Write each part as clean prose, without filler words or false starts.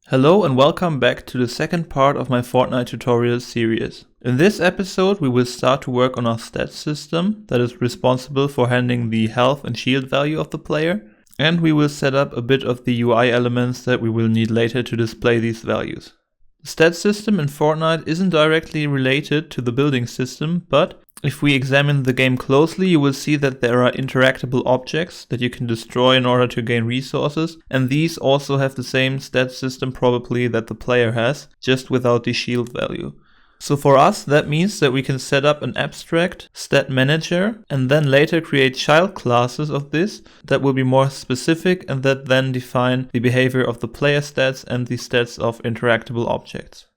Hello and welcome back to the second part of my Fortnite tutorial series. In this episode we will start to work on our stats system that is responsible for handling the health and shield value of the player, and we will set up a bit of the UI elements that we will need later to display these values. The stats system in Fortnite isn't directly related to the building system, but if we examine the game closely, you will see that there are interactable objects that you can destroy in order to gain resources, and these also have the same stats system probably that the player has, just without the shield value. So for us, that means that we can set up an abstract stat manager and then later create child classes of this that will be more specific and that then define the behavior of the player stats and the stats of interactable objects.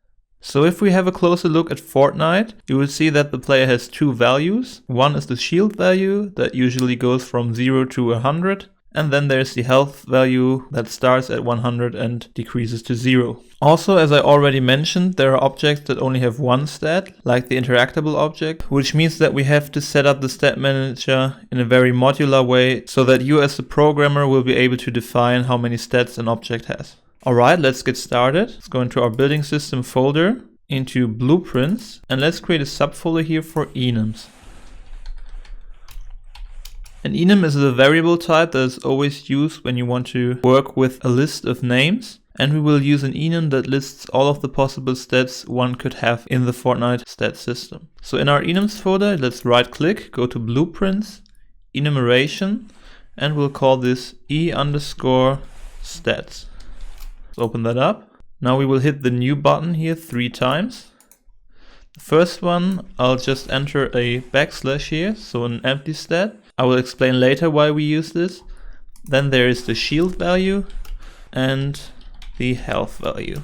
So if we have a closer look at Fortnite, you will see that the player has two values. One is the shield value that usually goes from 0 to 100. And then there's the health value that starts at 100 and decreases to 0. Also, as I already mentioned, there are objects that only have one stat, like the interactable object, which means that we have to set up the stat manager in a very modular way so that you as the programmer will be able to define how many stats an object has. Alright, let's get started. Let's go into our building system folder, into blueprints, and let's create a subfolder here for enums. An enum is a variable type that is always used when you want to work with a list of names, and we will use an enum that lists all of the possible stats one could have in the Fortnite stat system. So in our enums folder, let's right click, go to blueprints, enumeration, and we'll call this e_stats. Let's open that up. Now we will hit the new button here 3 times. The first one, I'll just enter a backslash here, so an empty stat. I will explain later why we use this. Then there is the shield value and the health value.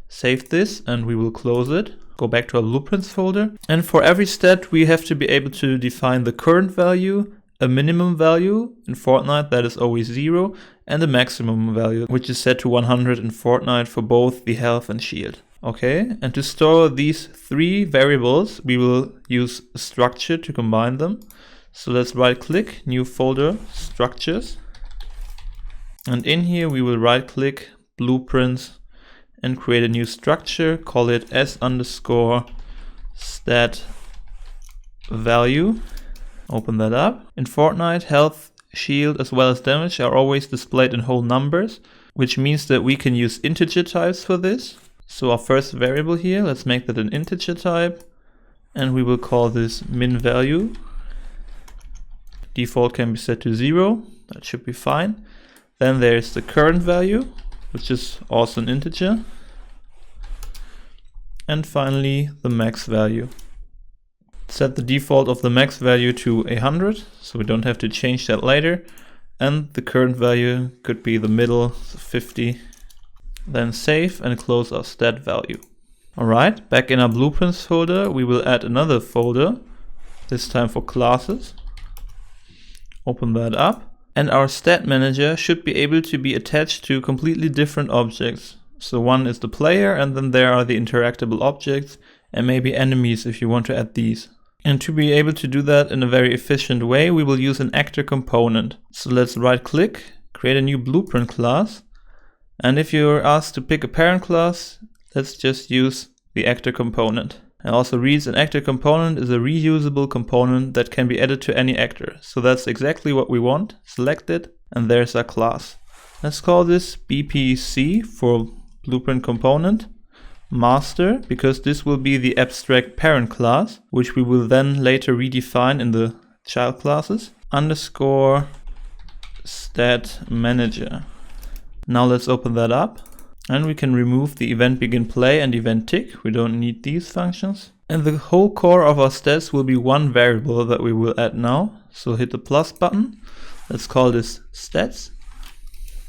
Save this and we will close it. Go back to our blueprints folder. And for every stat we have to be able to define the current value, a minimum value, in Fortnite that is always 0, and a maximum value, which is set to 100 in Fortnite for both the health and shield. Okay, and to store these 3 variables, we will use a structure to combine them. So let's right click, new folder, structures. And in here we will right click, blueprints, and create a new structure, call it s_stat value. Open that up. In Fortnite, health, shield, as well as damage are always displayed in whole numbers, which means that we can use integer types for this. So our first variable here, let's make that an integer type, and we will call this min value. Default can be set to 0, that should be fine. Then there's the current value, which is also an integer. And finally the max value. Set the default of the max value to 100, so we don't have to change that later. And the current value could be the middle, so 50. Then save and close our stat value. Alright, back in our blueprints folder, we will add another folder, this time for classes. Open that up. And our stat manager should be able to be attached to completely different objects. So one is the player, and then there are the interactable objects, and maybe enemies if you want to add these. And to be able to do that in a very efficient way, we will use an actor component. So let's right click, create a new blueprint class. And if you're asked to pick a parent class, let's just use the actor component. It also reads an actor component is a reusable component that can be added to any actor. So that's exactly what we want. Select it, and there's our class. Let's call this BPC for blueprint component. Master, because this will be the abstract parent class, which we will then later redefine in the child classes. _stat manager. Now let's open that up. And we can remove the event begin play and event tick. We don't need these functions. And the whole core of our stats will be one variable that we will add now. So hit the plus button. Let's call this stats.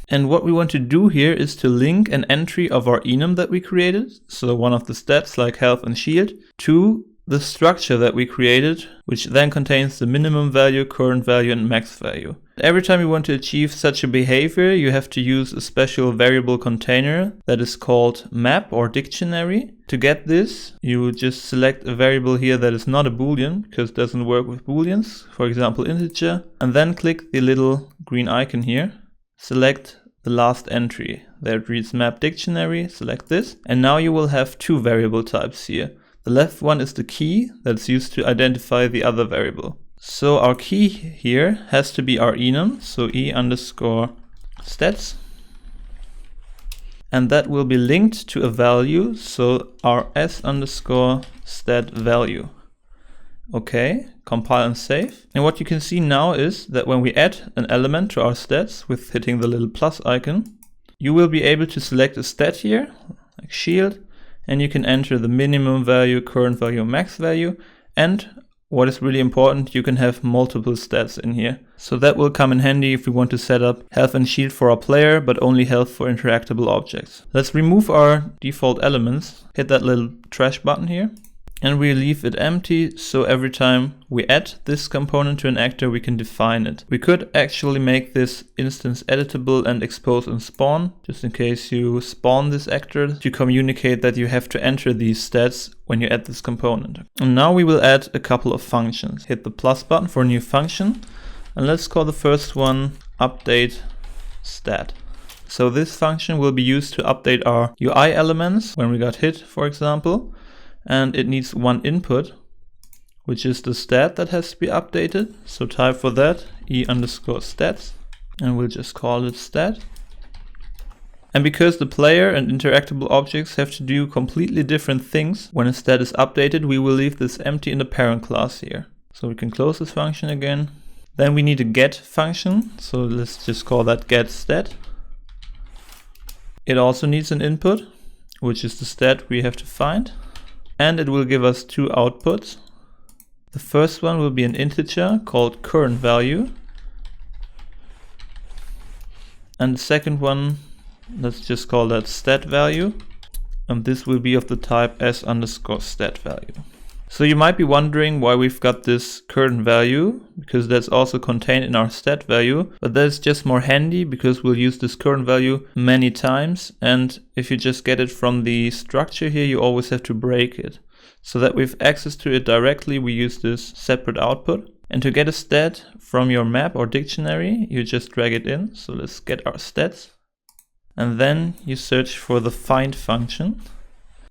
And what we want to do here is to link an entry of our enum that we created, so one of the stats like health and shield, to the structure that we created, which then contains the minimum value, current value, and max value. Every time you want to achieve such a behavior, you have to use a special variable container that is called map or dictionary. To get this, you just select a variable here that is not a boolean, because it doesn't work with booleans, for example integer, and then click the little green icon here. Select the last entry. There it reads map dictionary, select this, and now you will have two variable types here. The left one is the key that's used to identify the other variable. So our key here has to be our enum, so e_stats, and that will be linked to a value, so our s_stat value. Okay, compile and save. And what you can see now is that when we add an element to our stats with hitting the little plus icon, you will be able to select a stat here, like shield, and you can enter the minimum value, current value, max value, and what is really important, you can have multiple stats in here. So that will come in handy if we want to set up health and shield for our player, but only health for interactable objects. Let's remove our default elements, hit that little trash button here, and we leave it empty, so every time we add this component to an actor, we can define it. We could actually make this instance editable and expose and spawn, just in case you spawn this actor, to communicate that you have to enter these stats when you add this component. And now we will add a couple of functions. Hit the plus button for a new function, and let's call the first one update stat. So this function will be used to update our UI elements when we got hit, for example. And it needs one input, which is the stat that has to be updated. So type for that e_stats, and we'll just call it stat. And because the player and interactable objects have to do completely different things when a stat is updated, we will leave this empty in the parent class here. So we can close this function again. Then we need a get function, so let's just call that get stat. It also needs an input, which is the stat we have to find. And it will give us two outputs. The first one will be an integer called current value. And the second one, let's just call that stat value. And this will be of the type s_stat value. So you might be wondering why we've got this current value, because that's also contained in our stat value, but that's just more handy because we'll use this current value many times, and if you just get it from the structure here, you always have to break it. So that we have access to it directly, we use this separate output. And to get a stat from your map or dictionary, you just drag it in. So let's get our stats. And then you search for the find function,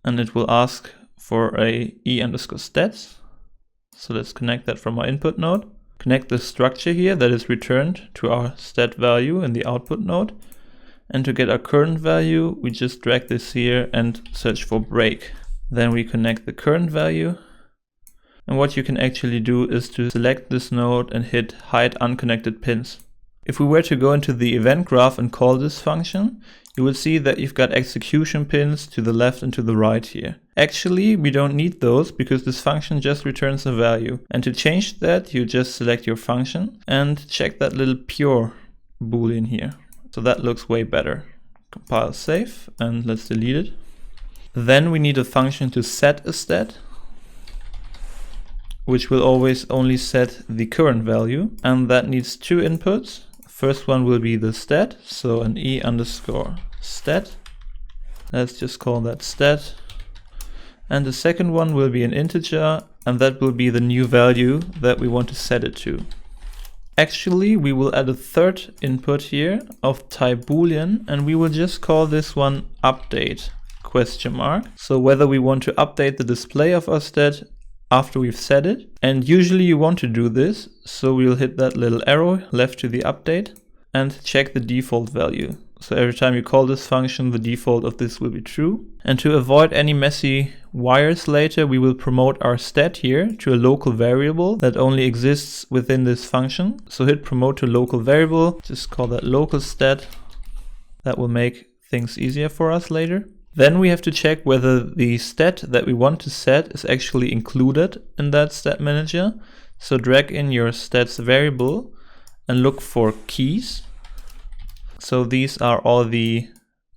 and it will ask for a e_stats. So let's connect that from our input node. Connect the structure here that is returned to our stat value in the output node. And to get our current value, we just drag this here and search for break. Then we connect the current value. And what you can actually do is to select this node and hit hide unconnected pins. If we were to go into the event graph and call this function, you will see that you've got execution pins to the left and to the right here. Actually, we don't need those because this function just returns a value. And to change that, you just select your function and check that little pure boolean here. So that looks way better. Compile, save, and let's delete it. Then we need a function to set a stat, which will always only set the current value. And that needs two inputs. First one will be the stat, so an e_stat. Let's just call that stat. And the second one will be an integer, and that will be the new value that we want to set it to. Actually, we will add a third input here of type boolean, and we will just call this one update ? So whether we want to update the display of our stat after we've set it. And usually you want to do this, so we'll hit that little arrow left to the update and check the default value. So every time you call this function, the default of this will be true. And to avoid any messy wires later, we will promote our stat here to a local variable that only exists within this function. So hit promote to local variable, just call that local stat. That will make things easier for us later. Then we have to check whether the stat that we want to set is actually included in that stat manager. So drag in your stats variable and look for keys. So these are all the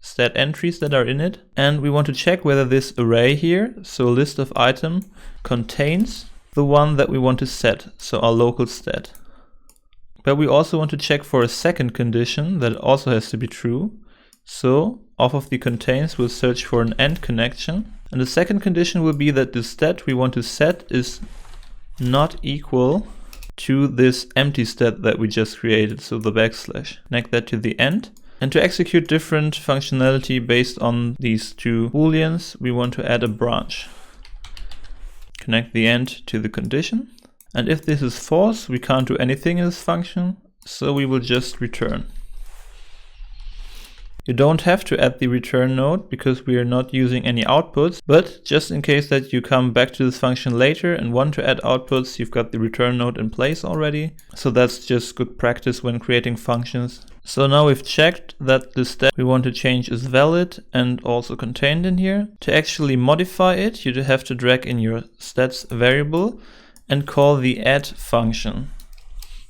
stat entries that are in it. And we want to check whether this array here, so list of item, contains the one that we want to set, so our local stat. But we also want to check for a second condition that also has to be true. So off of the contains, we'll search for an AND connection. And the second condition will be that the stat we want to set is not equal to this empty stat that we just created, so the backslash. Connect that to the end. And to execute different functionality based on these two booleans, we want to add a branch. Connect the end to the condition. And if this is false, we can't do anything in this function, so we will just return. You don't have to add the return node because we are not using any outputs, but just in case that you come back to this function later and want to add outputs, you've got the return node in place already. So that's just good practice when creating functions. So now we've checked that the stat we want to change is valid and also contained in here. To actually modify it, you have to drag in your stats variable and call the add function.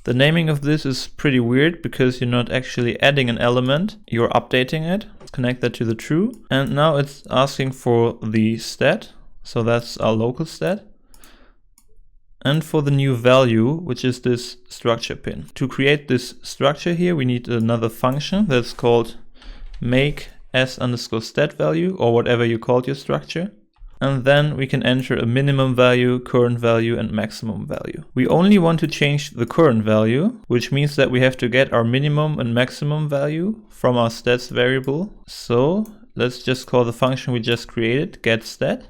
The naming of this is pretty weird because you're not actually adding an element, you're updating it. Connect that to the true. And now it's asking for the stat, so that's our local stat. And for the new value, which is this structure pin. To create this structure here, we need another function that's called make s_stat value, or whatever you called your structure. And then we can enter a minimum value, current value, and maximum value. We only want to change the current value, which means that we have to get our minimum and maximum value from our stats variable. So let's just call the function we just created, getStat,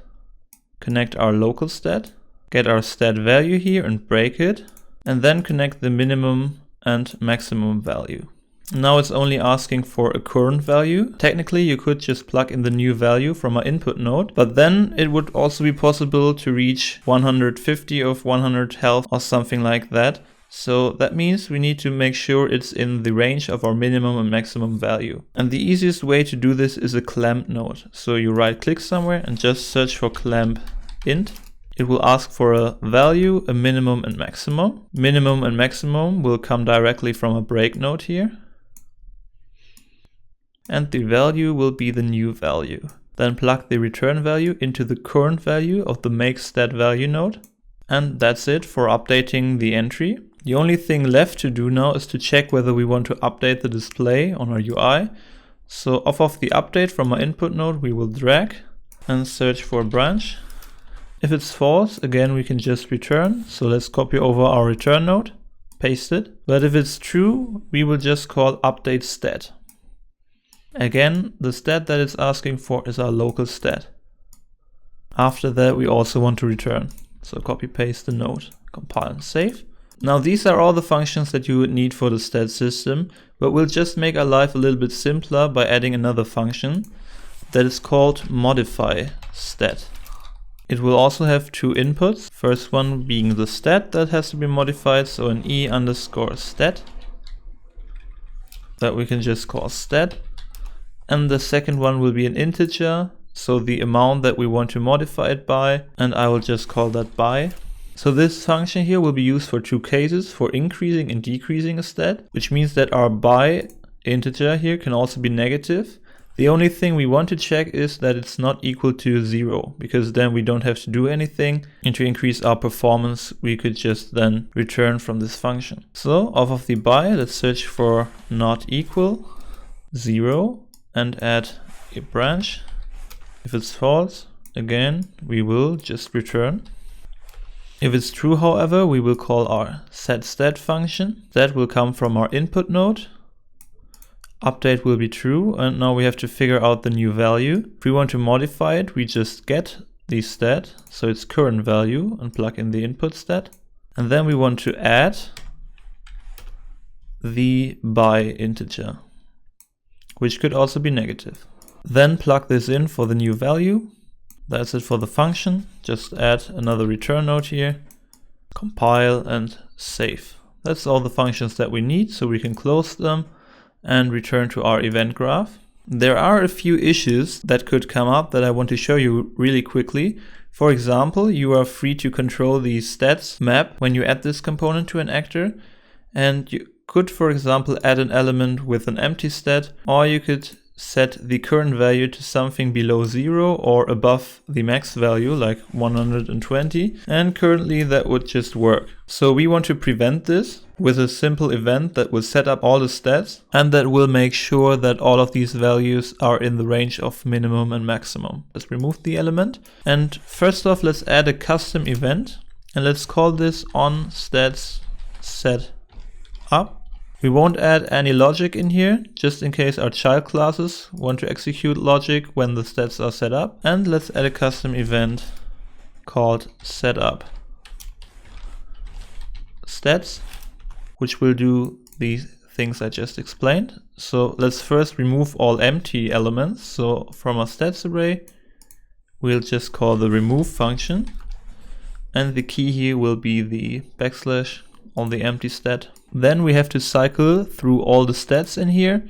connect our local stat, get our stat value here and break it, and then connect the minimum and maximum value. Now it's only asking for a current value. Technically, you could just plug in the new value from our input node, but then it would also be possible to reach 150 of 100 health or something like that. So that means we need to make sure it's in the range of our minimum and maximum value. And the easiest way to do this is a clamp node. So you right click somewhere and just search for clamp int. It will ask for a value, a minimum and maximum. Minimum and maximum will come directly from a break node here. And the value will be the new value. Then plug the return value into the current value of the makeStatValue node. And that's it for updating the entry. The only thing left to do now is to check whether we want to update the display on our UI. So off of the update from our input node, we will drag and search for a branch. If it's false, again, we can just return. So let's copy over our return node, paste it. But if it's true, we will just call updateStat. Again, the stat that it's asking for is our local stat. After that, we also want to return. So copy paste the node, compile and save. Now these are all the functions that you would need for the stat system, but we'll just make our life a little bit simpler by adding another function that is called modifyStat. It will also have two inputs. First one being the stat that has to be modified, so an e_stat that we can just call stat. And the second one will be an integer, so the amount that we want to modify it by, and I will just call that by. So this function here will be used for two cases, for increasing and decreasing a stat, which means that our by integer here can also be negative. The only thing we want to check is that it's not equal to 0, because then we don't have to do anything. And to increase our performance, we could just then return from this function. So off of the by, let's search for not equal 0. And add a branch. If it's false, again, we will just return. If it's true, however, we will call our setStat function. That will come from our input node. Update will be true, and now we have to figure out the new value. If we want to modify it, we just get the stat, so it's current value, and plug in the input stat. And then we want to add the by integer, which could also be negative. Then plug this in for the new value. That's it for the function. Just add another return node here, compile and save. That's all the functions that we need, so we can close them and return to our event graph. There are a few issues that could come up that I want to show you really quickly. For example, you are free to control the stats map when you add this component to an actor, and you could, for example, add an element with an empty stat, or you could set the current value to something below 0 or above the max value, like 120, and currently that would just work. So we want to prevent this with a simple event that will set up all the stats and that will make sure that all of these values are in the range of minimum and maximum. Let's remove the element, and first off, let's add a custom event, and let's call this onStatsSetUp. We won't add any logic in here, just in case our child classes want to execute logic when the stats are set up. And let's add a custom event called setup stats, which will do the things I just explained. So let's first remove all empty elements. So from our stats array, we'll just call the remove function. And the key here will be the backslash on the empty stat. Then we have to cycle through all the stats in here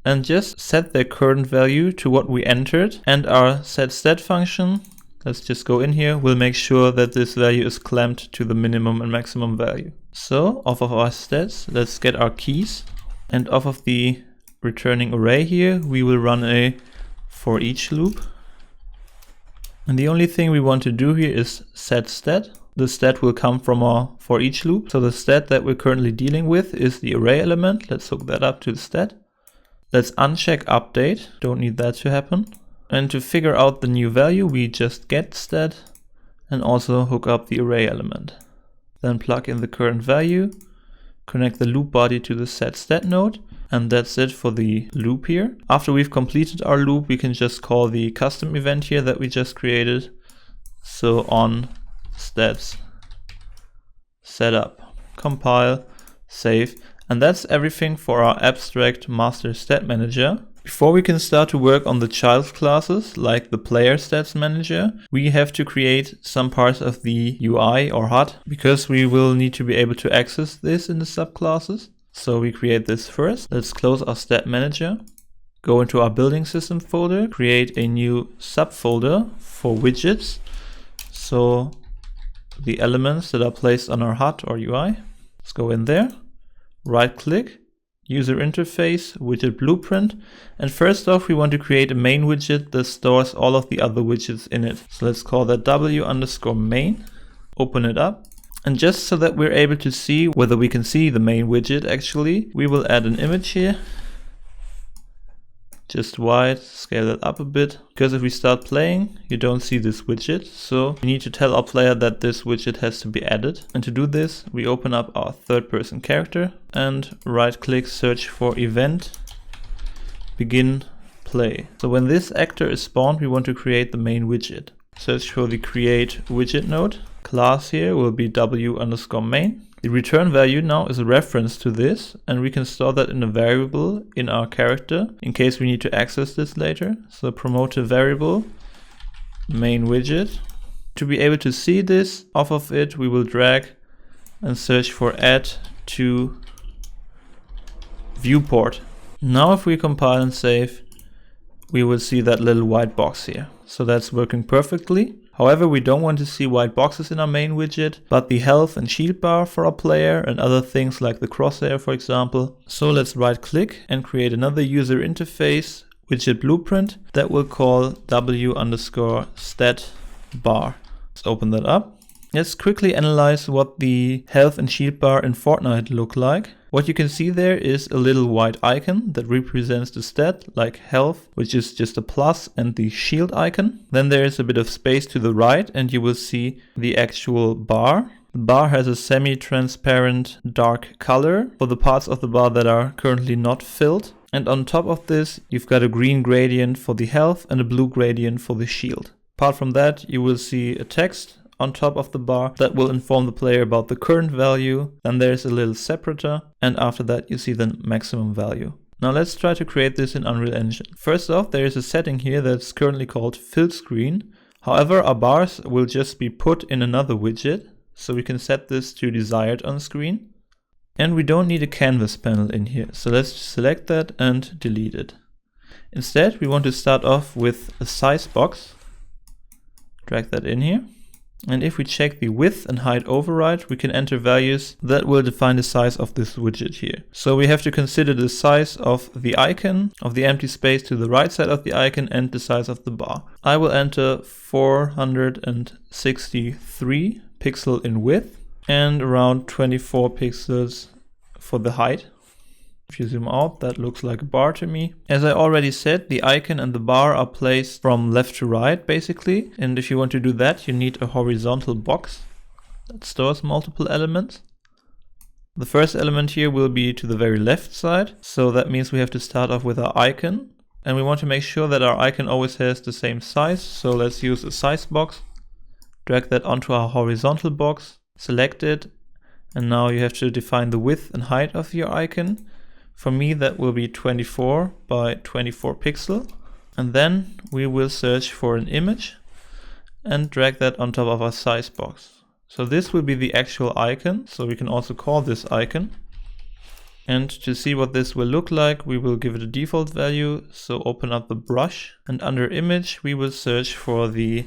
and just set their current value to what we entered. And our setStat function, let's just go in here, will make sure that this value is clamped to the minimum and maximum value. So off of our stats, let's get our keys. And off of the returning array here, we will run a for each loop. And the only thing we want to do here is set stat. The stat will come from our for each loop. So the stat that we're currently dealing with is the array element. Let's hook that up to the stat. Let's uncheck update. Don't need that to happen. And to figure out the new value, we just get stat and also hook up the array element. Then plug in the current value, connect the loop body to the setStat node, and that's it for the loop here. After we've completed our loop, we can just call the custom event here that we just created. So on stats setup, compile, save, and that's everything for our abstract master stat manager. Before we can start to work on the child classes, like the player stats manager, we have to create some parts of the UI or HUD, because we will need to be able to access this in the subclasses. So we create this first. Let's close our stat manager, go into our building system folder, create a new subfolder for widgets. So the elements that are placed on our HUD or UI. Let's go in there, right click, user interface, widget blueprint. And first off, we want to create a main widget that stores all of the other widgets in it. So let's call that w_main, open it up. And just so that we're able to see whether we can see the main widget actually, we will add an image here. Just wide, scale it up a bit, because if we start playing, you don't see this widget. So we need to tell our player that this widget has to be added. And to do this, we open up our third person character and right click, search for event, begin play. So when this actor is spawned, we want to create the main widget. Search for the create widget node. Class here will be w_main. The return value now is a reference to this, and we can store that in a variable in our character in case we need to access this later. So promote a variable main widget. To be able to see this, off of it we will drag and search for add to viewport. Now if we compile and save, we will see that little white box here. So that's working perfectly. However, we don't want to see white boxes in our main widget, but the health and shield bar for our player and other things like the crosshair, for example. So let's right click and create another user interface widget blueprint that we'll call w_stat bar. Let's open that up. Let's quickly analyze what the health and shield bar in Fortnite look like. What you can see there is a little white icon that represents the stat, like health, which is just a plus, and the shield icon. Then there is a bit of space to the right and you will see the actual bar. The bar has a semi-transparent dark color for the parts of the bar that are currently not filled. And on top of this, you've got a green gradient for the health and a blue gradient for the shield. Apart from that, you will see a text on top of the bar that will inform the player about the current value. Then there's a little separator, and after that you see the maximum value. Now let's try to create this in Unreal Engine. First off, there is a setting here that's currently called fill screen. However, our bars will just be put in another widget, so we can set this to desired on screen. And we don't need a canvas panel in here, so let's select that and delete it. Instead, we want to start off with a size box. Drag that in here. And if we check the width and height override, we can enter values that will define the size of this widget here. So we have to consider the size of the icon, of the empty space to the right side of the icon, and the size of the bar. I will enter 463 pixel in width and around 24 pixels for the height. If you zoom out, that looks like a bar to me. As I already said, the icon and the bar are placed from left to right, basically. And if you want to do that, you need a horizontal box that stores multiple elements. The first element here will be to the very left side. So that means we have to start off with our icon. And we want to make sure that our icon always has the same size. So let's use a size box. Drag that onto our horizontal box. Select it. And now you have to define the width and height of your icon. For me, that will be 24 by 24 pixel. And then we will search for an image and drag that on top of our size box. So this will be the actual icon. So we can also call this icon. And to see what this will look like, we will give it a default value. So open up the brush, and under image, we will search for the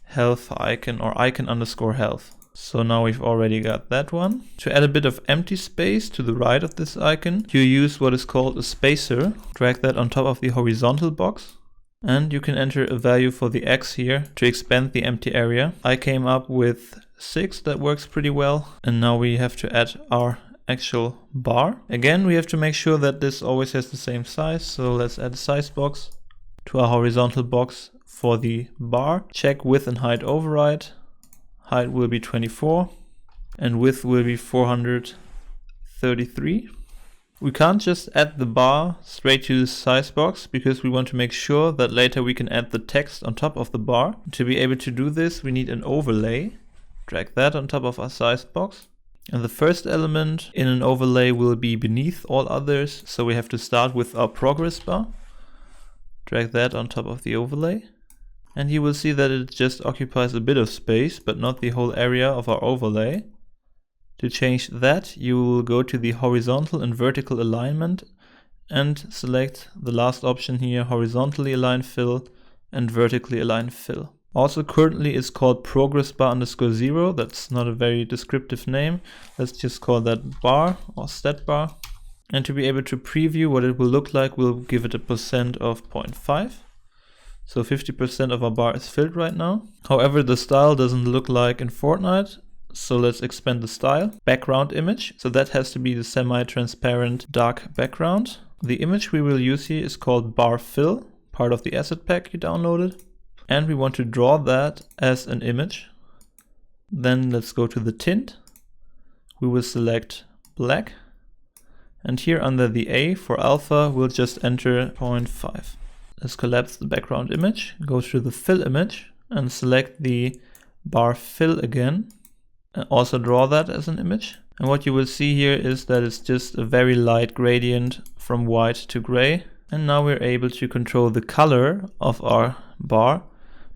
health icon or icon underscore health. So now we've already got that one. To add a bit of empty space to the right of this icon, you use what is called a spacer. Drag that on top of the horizontal box. And you can enter a value for the X here to expand the empty area. I came up with 6, that works pretty well. And now we have to add our actual bar. Again, we have to make sure that this always has the same size. So let's add a size box to our horizontal box for the bar. Check width and height override. Height will be 24 and width will be 433. We can't just add the bar straight to the size box because we want to make sure that later we can add the text on top of the bar. To be able to do this, we need an overlay. Drag that on top of our size box. And the first element in an overlay will be beneath all others. So we have to start with our progress bar. Drag that on top of the overlay. And you will see that it just occupies a bit of space, but not the whole area of our overlay. To change that, you will go to the horizontal and vertical alignment and select the last option here, horizontally align fill and vertically align fill. Also currently it's called progress bar underscore 0. That's not a very descriptive name. Let's just call that bar or stat bar. And to be able to preview what it will look like, we'll give it a percent of 0.5. So 50% of our bar is filled right now. However, the style doesn't look like in Fortnite. So let's expand the style. Background image. So that has to be the semi-transparent dark background. The image we will use here is called bar fill, part of the asset pack you downloaded. And we want to draw that as an image. Then let's go to the tint. We will select black. And here under the A for alpha, we'll just enter 0.5. Let's collapse the background image, go to the fill image and select the bar fill again. And also draw that as an image. And what you will see here is that it's just a very light gradient from white to gray. And now we're able to control the color of our bar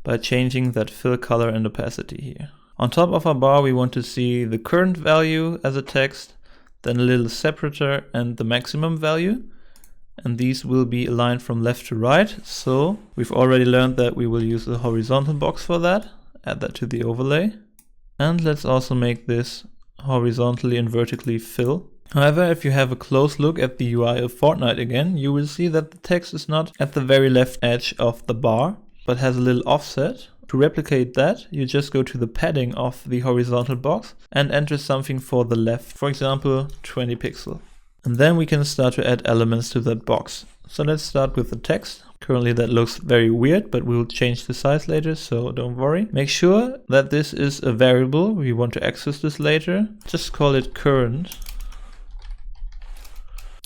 by changing that fill color and opacity here. On top of our bar, we want to see the current value as a text, then a little separator and the maximum value. And these will be aligned from left to right. So we've already learned that we will use a horizontal box for that. Add that to the overlay. And let's also make this horizontally and vertically fill. However, if you have a close look at the UI of Fortnite again, you will see that the text is not at the very left edge of the bar, but has a little offset. To replicate that, you just go to the padding of the horizontal box and enter something for the left, for example, 20 pixel. And then we can start to add elements to that box. So let's start with the text. Currently that looks very weird, but we'll change the size later, so don't worry. Make sure that this is a variable. We want to access this later. Just call it current.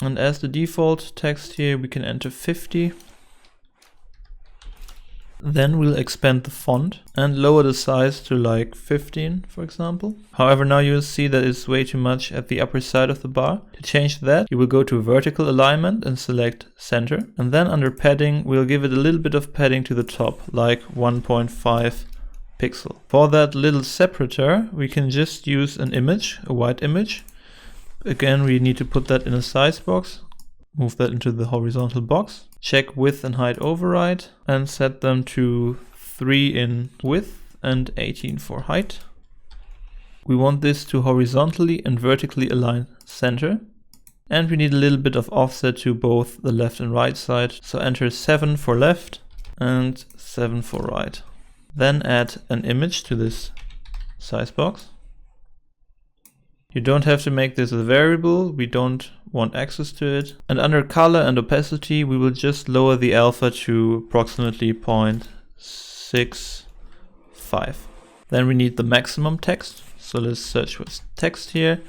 And as the default text here, we can enter 50. Then we'll expand the font and lower the size to like 15, for example. However, now you'll see that it's way too much at the upper side of the bar. To change that, you will go to vertical alignment and select center. And then under padding, we'll give it a little bit of padding to the top, like 1.5 pixel. For that little separator, we can just use an image, a white image. Again, we need to put that in a size box. Move that into the horizontal box. Check width and height override and set them to 3 in width and 18 for height. We want this to horizontally and vertically align center. And we need a little bit of offset to both the left and right side. So enter 7 for left and 7 for right. Then add an image to this size box. You don't have to make this a variable, we don't want access to it. And under color and opacity, we will just lower the alpha to approximately 0.65. Then we need the maximum text. So let's search for text here,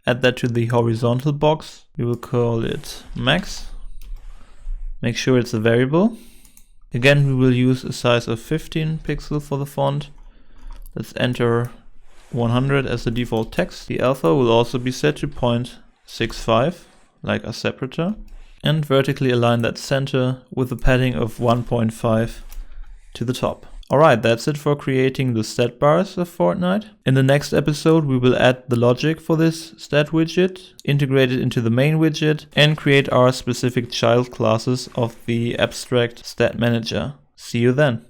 add that to the horizontal box. We will call it max. Make sure it's a variable. Again, we will use a size of 15 pixels for the font. Let's enter 100 as the default text. The alpha will also be set to 0.65, like a separator. And vertically align that center with a padding of 1.5 to the top. Alright, that's it for creating the stat bars of Fortnite. In the next episode we will add the logic for this stat widget, integrate it into the main widget, and create our specific child classes of the abstract stat manager. See you then.